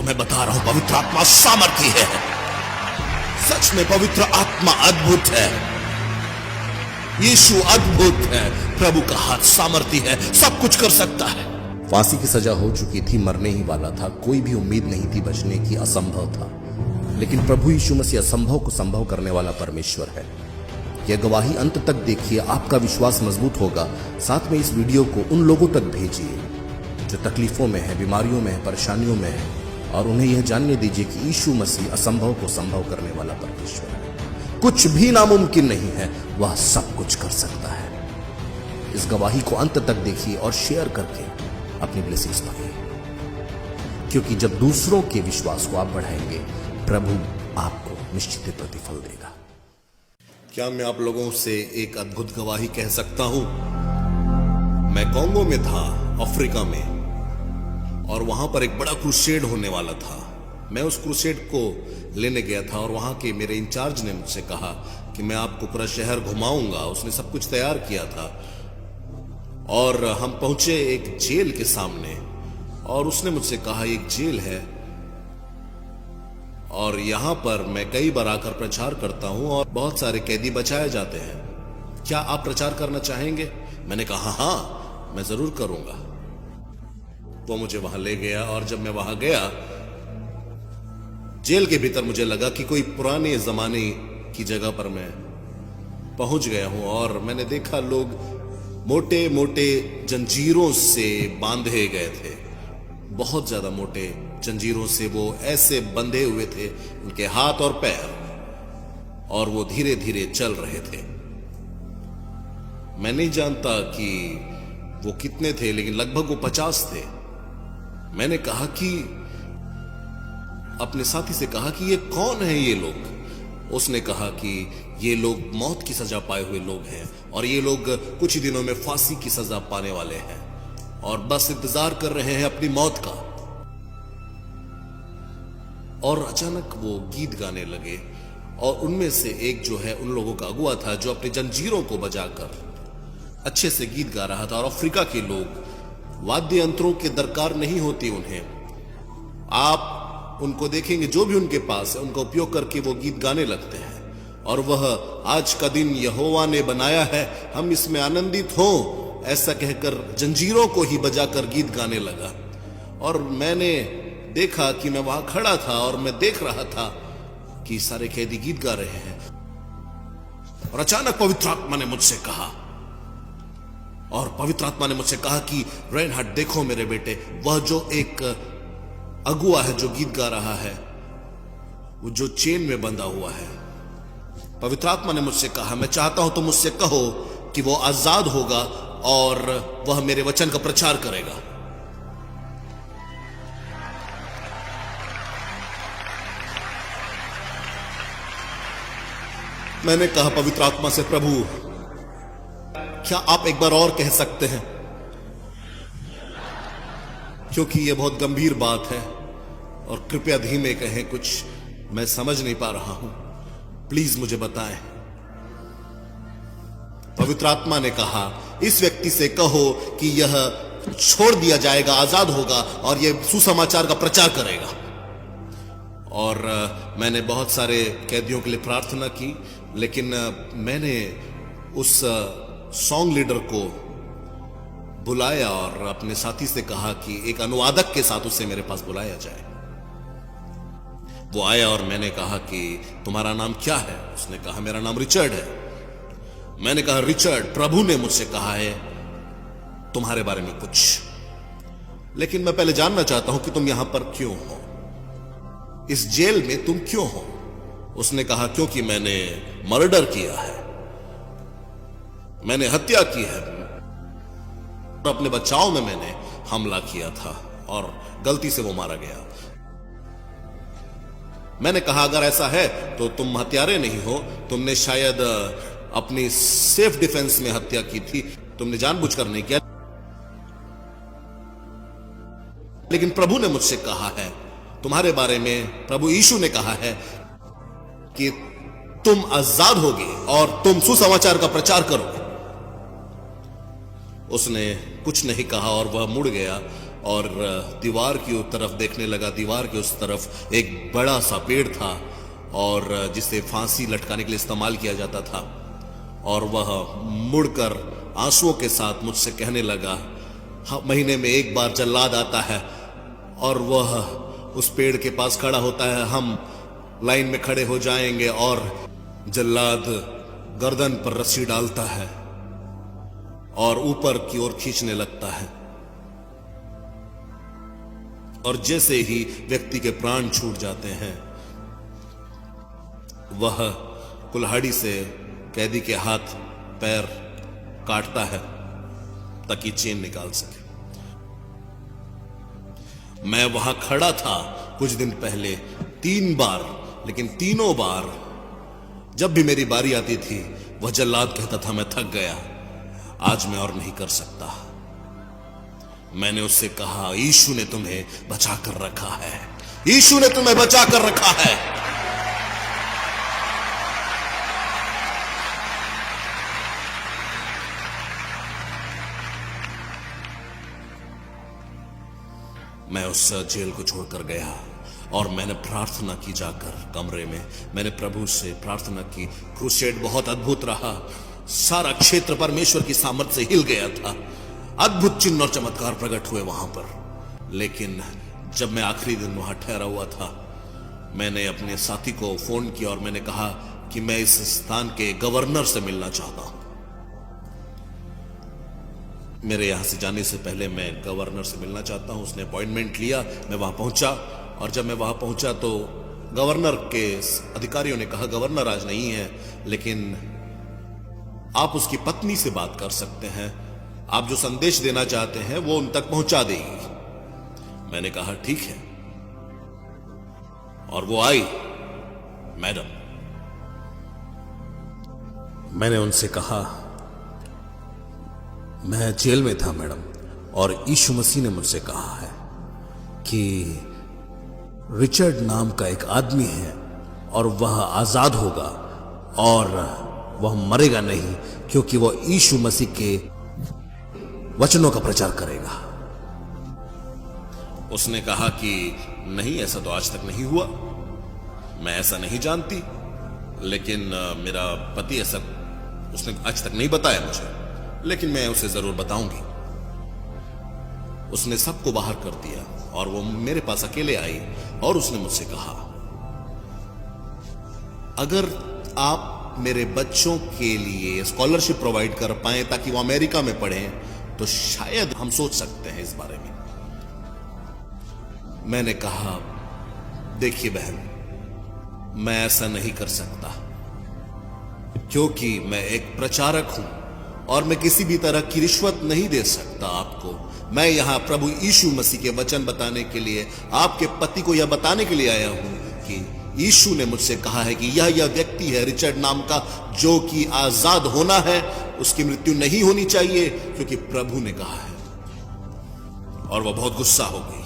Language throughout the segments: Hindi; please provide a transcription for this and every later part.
मैं बता रहा हूं, पवित्र आत्मा सामर्थी है। सच में पवित्र आत्मा अद्भुत है। यीशु अद्भुत है। प्रभु का हाथ सामर्थी है, सब कुछ कर सकता है। फांसी की सजा हो चुकी थी, मरने ही वाला था, कोई भी उम्मीद नहीं थी बचने की, असंभव था। लेकिन प्रभु यीशु मसीह असंभव को संभव करने वाला परमेश्वर है। यह गवाही अंत तक देखिए, आपका विश्वास मजबूत होगा। साथ में इस वीडियो को उन लोगों तक भेजिए जो तकलीफों में है, बीमारियों में है, परेशानियों में है, और उन्हें यह जानने दीजिए कि यीशु मसीह असंभव को संभव करने वाला परमेश्वर है। कुछ भी नामुमकिन नहीं है, वह सब कुछ कर सकता है। इस गवाही को अंत तक देखिए और शेयर करके अपनी ब्लेसिंग्स पाइए, क्योंकि जब दूसरों के विश्वास को आप बढ़ाएंगे, प्रभु आपको निश्चित प्रतिफल देगा। क्या मैं आप लोगों से एक अद्भुत गवाही कह सकता हूं? मैं कांगो में था, अफ्रीका में, और वहां पर एक बड़ा क्रूसेड होने वाला था। मैं उस क्रूसेड को लेने गया था और वहां के मेरे इंचार्ज ने मुझसे कहा कि मैं आपको पूरा शहर घुमाऊंगा। उसने सब कुछ तैयार किया था और हम पहुंचे एक जेल के सामने, और उसने मुझसे कहा एक जेल है और यहां पर मैं कई बार आकर प्रचार करता हूं और बहुत सारे कैदी बचाए जाते हैं। क्या आप प्रचार करना चाहेंगे? मैंने कहा हाँ, मैं जरूर करूंगा। वो मुझे वहां ले गया और जब मैं वहां गया, जेल के भीतर मुझे लगा कि कोई पुराने जमाने की जगह पर मैं पहुंच गया हूं। और मैंने देखा लोग मोटे मोटे जंजीरों से बांधे गए थे, बहुत ज्यादा मोटे जंजीरों से वो ऐसे बंधे हुए थे, उनके हाथ और पैर, और वो धीरे धीरे चल रहे थे। मैं नहीं जानता कि वो कितने थे, लेकिन लगभग वो 50 थे। मैंने कहा कि अपने साथी से कहा कि ये कौन है ये लोग? उसने कहा कि ये लोग मौत की सजा पाए हुए लोग हैं और ये लोग कुछ ही दिनों में फांसी की सजा पाने वाले हैं और बस इंतजार कर रहे हैं अपनी मौत का। और अचानक वो गीत गाने लगे और उनमें से एक जो है उन लोगों का अगुआ था जो अपने जंजीरों को बजाकर अच्छे से गीत गा रहा था। और अफ्रीका के लोग वाद्य यंत्रों की दरकार नहीं होती उन्हें, आप उनको देखेंगे जो भी उनके पास है उनका उपयोग करके वो गीत गाने लगते हैं। और वह आज का दिन यहोवा ने बनाया है, हम इसमें आनंदित हों, ऐसा कहकर जंजीरों को ही बजाकर गीत गाने लगा। और मैंने देखा कि मैं वहां खड़ा था और मैं देख रहा था कि सारे कैदी गीत गा रहे हैं। और अचानक पवित्र आत्मा ने मुझसे कहा, कि रेनहार्ड देखो मेरे बेटे, वह जो एक अगुआ है जो गीत गा रहा है, वो जो चेन में बंधा हुआ है। पवित्र आत्मा ने मुझसे कहा, मैं चाहता हूं तुम मुझसे कहो कि वो आजाद होगा और वह मेरे वचन का प्रचार करेगा। मैंने कहा पवित्र आत्मा से, प्रभु क्या आप एक बार और कह सकते हैं? क्योंकि यह बहुत गंभीर बात है और कृपया धीमे कहें, कुछ मैं समझ नहीं पा रहा हूं, प्लीज मुझे बताएं। पवित्र आत्मा ने कहा, इस व्यक्ति से कहो कि यह छोड़ दिया जाएगा, आजाद होगा और यह सुसमाचार का प्रचार करेगा। और मैंने बहुत सारे कैदियों के लिए प्रार्थना की, लेकिन मैंने उस सॉन्ग लीडर को बुलाया और अपने साथी से कहा कि एक अनुवादक के साथ उसे मेरे पास बुलाया जाए। वो आया और मैंने कहा कि तुम्हारा नाम क्या है? उसने कहा मेरा नाम रिचर्ड है। मैंने कहा रिचर्ड, प्रभु ने मुझसे कहा है तुम्हारे बारे में कुछ, लेकिन मैं पहले जानना चाहता हूं कि तुम यहां पर क्यों हो, इस जेल में तुम क्यों हो? उसने कहा क्योंकि मैंने मर्डर किया है, मैंने हत्या की है, और अपने बचाव में मैंने हमला किया था और गलती से वो मारा गया। मैंने कहा अगर ऐसा है तो तुम हत्यारे नहीं हो, तुमने शायद अपनी सेल्फ डिफेंस में हत्या की थी, तुमने जानबूझकर नहीं किया। लेकिन प्रभु ने मुझसे कहा है तुम्हारे बारे में, प्रभु यीशु ने कहा है कि तुम आजाद होगे और तुम सुसमाचार का प्रचार करोगे। उसने कुछ नहीं कहा और वह मुड़ गया और दीवार की तरफ देखने लगा। दीवार के उस तरफ एक बड़ा सा पेड़ था और जिसे फांसी लटकाने के लिए इस्तेमाल किया जाता था। और वह मुड़कर आंसुओं के साथ मुझसे कहने लगा, महीने में एक बार जल्लाद आता है और वह उस पेड़ के पास खड़ा होता है, हम लाइन में खड़े हो जाएंगे और जल्लाद गर्दन पर रस्सी डालता है और ऊपर की ओर खींचने लगता है और जैसे ही व्यक्ति के प्राण छूट जाते हैं वह कुल्हाड़ी से कैदी के हाथ पैर काटता है ताकि चेन निकाल सके। मैं वहां खड़ा था कुछ दिन पहले 3 बार, लेकिन तीनों बार जब भी मेरी बारी आती थी वह जल्लाद कहता था मैं थक गया, आज मैं और नहीं कर सकता। मैंने उससे कहा, यीशु ने तुम्हें बचा कर रखा है, यीशु ने तुम्हें बचा कर रखा है। मैं उस जेल को छोड़कर गया और मैंने प्रार्थना की जाकर कमरे में। मैंने प्रभु से प्रार्थना की। क्रूसेड बहुत अद्भुत रहा। सारा क्षेत्र परमेश्वर की सामर्थ से हिल गया था। अद्भुत चिन्ह और चमत्कार प्रकट हुए वहां पर। लेकिन जब मैं आखिरी दिन वहां ठहरा हुआ था, मैंने अपने साथी को फोन किया और मैंने कहा कि मैं इस स्थान के गवर्नर से मिलना चाहता हूं। मेरे यहां से जाने से पहले मैं गवर्नर से मिलना चाहता हूं। उसने अपॉइंटमेंट लिया। मैं वहां पहुंचा और जब मैं वहां पहुंचा तो गवर्नर के अधिकारियों ने कहा, गवर्नर आज नहीं है, लेकिन आप उसकी पत्नी से बात कर सकते हैं, आप जो संदेश देना चाहते हैं वो उन तक पहुंचा देगी। मैंने कहा ठीक है। और वो आई। मैडम, मैंने उनसे कहा, मैं जेल में था मैडम, और यीशु मसीह ने मुझसे कहा है कि रिचर्ड नाम का एक आदमी है और वह आजाद होगा और वह मरेगा नहीं, क्योंकि वह यीशु मसीह के वचनों का प्रचार करेगा। उसने कहा कि नहीं, ऐसा तो आज तक नहीं हुआ, मैं ऐसा नहीं जानती, लेकिन मेरा पति ऐसा उसने आज तक नहीं बताया मुझे, लेकिन मैं उसे जरूर बताऊंगी। उसने सबको बाहर कर दिया और वो मेरे पास अकेले आई और उसने मुझसे कहा, अगर आप मेरे बच्चों के लिए स्कॉलरशिप प्रोवाइड कर पाए ताकि वो अमेरिका में पढ़ें तो शायद हम सोच सकते हैं इस बारे में। मैंने कहा, देखिए बहन, मैं ऐसा नहीं कर सकता, क्योंकि मैं एक प्रचारक हूं और मैं किसी भी तरह की रिश्वत नहीं दे सकता आपको। मैं यहां प्रभु यीशु मसीह के वचन बताने के लिए, आपके पति को यह बताने के लिए आया हूं कि यीशु ने मुझसे कहा है कि यह व्यक्ति है रिचर्ड नाम का, जो कि आजाद होना है, उसकी मृत्यु नहीं होनी चाहिए, क्योंकि प्रभु ने कहा है। और वह बहुत गुस्सा हो गई।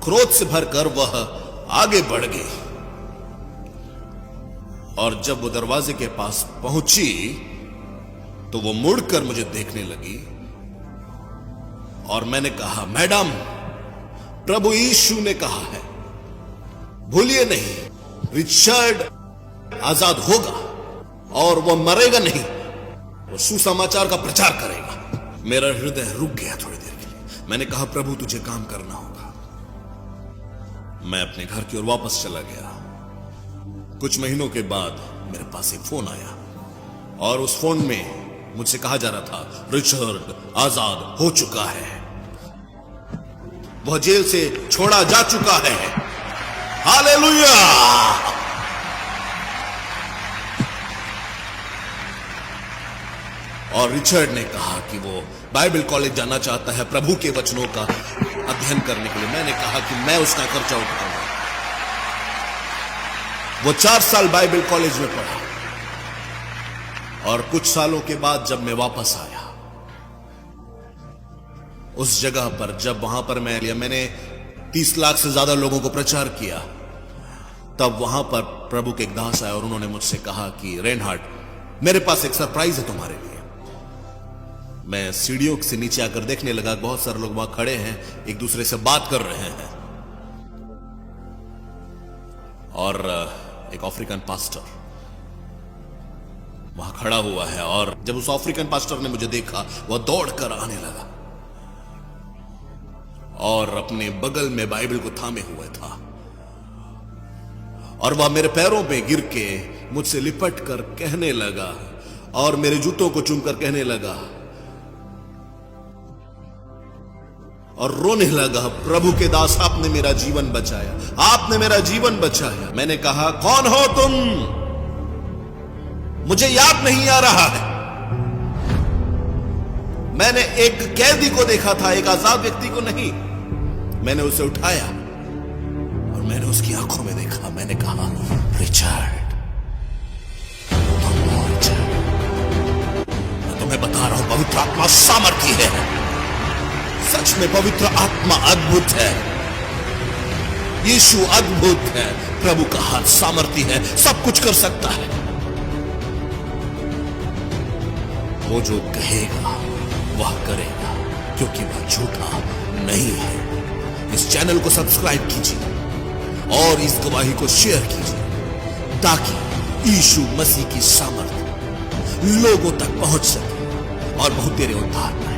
क्रोध से भरकर वह आगे बढ़ गई और जब वो दरवाजे के पास पहुंची तो वो मुड़कर मुझे देखने लगी और मैंने कहा, मैडम, प्रभु यीशु ने कहा है, भूलिए नहीं, रिचर्ड आजाद होगा और वह मरेगा नहीं, वो सुसमाचार का प्रचार करेगा। मेरा हृदय रुक गया थोड़ी देर के लिए। मैंने कहा, प्रभु तुझे काम करना होगा। मैं अपने घर की ओर वापस चला गया। कुछ महीनों के बाद मेरे पास एक फोन आया और उस फोन में मुझसे कहा जा रहा था, रिचर्ड आजाद हो चुका है, वह जेल से छोड़ा जा चुका है। हालेलुया! और रिचर्ड ने कहा कि वो बाइबल कॉलेज जाना चाहता है प्रभु के वचनों का अध्ययन करने के लिए। मैंने कहा कि मैं उसका खर्चा उठाऊंगा। वो 4 साल बाइबल कॉलेज में पढ़ा और कुछ सालों के बाद जब मैं वापस आया उस जगह पर, जब वहां पर मैंने 30 लाख से ज्यादा लोगों को प्रचार किया, तब वहां पर प्रभु के एक दास आए और उन्होंने मुझसे कहा कि रेनहार्ड, मेरे पास एक सरप्राइज है तुम्हारे लिए। मैं सीढ़ियों से नीचे आकर देखने लगा, बहुत सारे लोग वहां खड़े हैं, एक दूसरे से बात कर रहे हैं। और एक अफ्रीकन पास्टर वहां खड़ा हुआ है, और जब उस अफ्रीकन पास्टर ने मुझे देखा, वह दौड़कर आने लगा और अपने बगल में बाइबल को थामे हुए था, और वह मेरे पैरों पे गिर के मुझसे लिपट कर कहने लगा और मेरे जूतों को चूमकर कहने लगा और रोने लगा, प्रभु के दास, आपने मेरा जीवन बचाया, आपने मेरा जीवन बचाया। मैंने कहा, कौन हो तुम? मुझे याद नहीं आ रहा है। मैंने एक कैदी को देखा था, एक आजाद व्यक्ति को नहीं। मैंने उसे उठाया और मैंने उसकी आंखों में देखा। मैंने कहा, रिचर्ड, मैं तुम्हें बता रहा हूं, पवित्र आत्मा सामर्थी है। सच में पवित्र आत्मा अद्भुत है, यीशु अद्भुत है, प्रभु का हाथ सामर्थी है, सब कुछ कर सकता है। वो जो कहेगा वह करेगा, क्योंकि वह झूठा नहीं है। इस चैनल को सब्सक्राइब कीजिए और इस गवाही को शेयर कीजिए, ताकि यीशु मसीह की सामर्थ लोगों तक पहुंच सके और बहुत तेरे उद्धार पाए।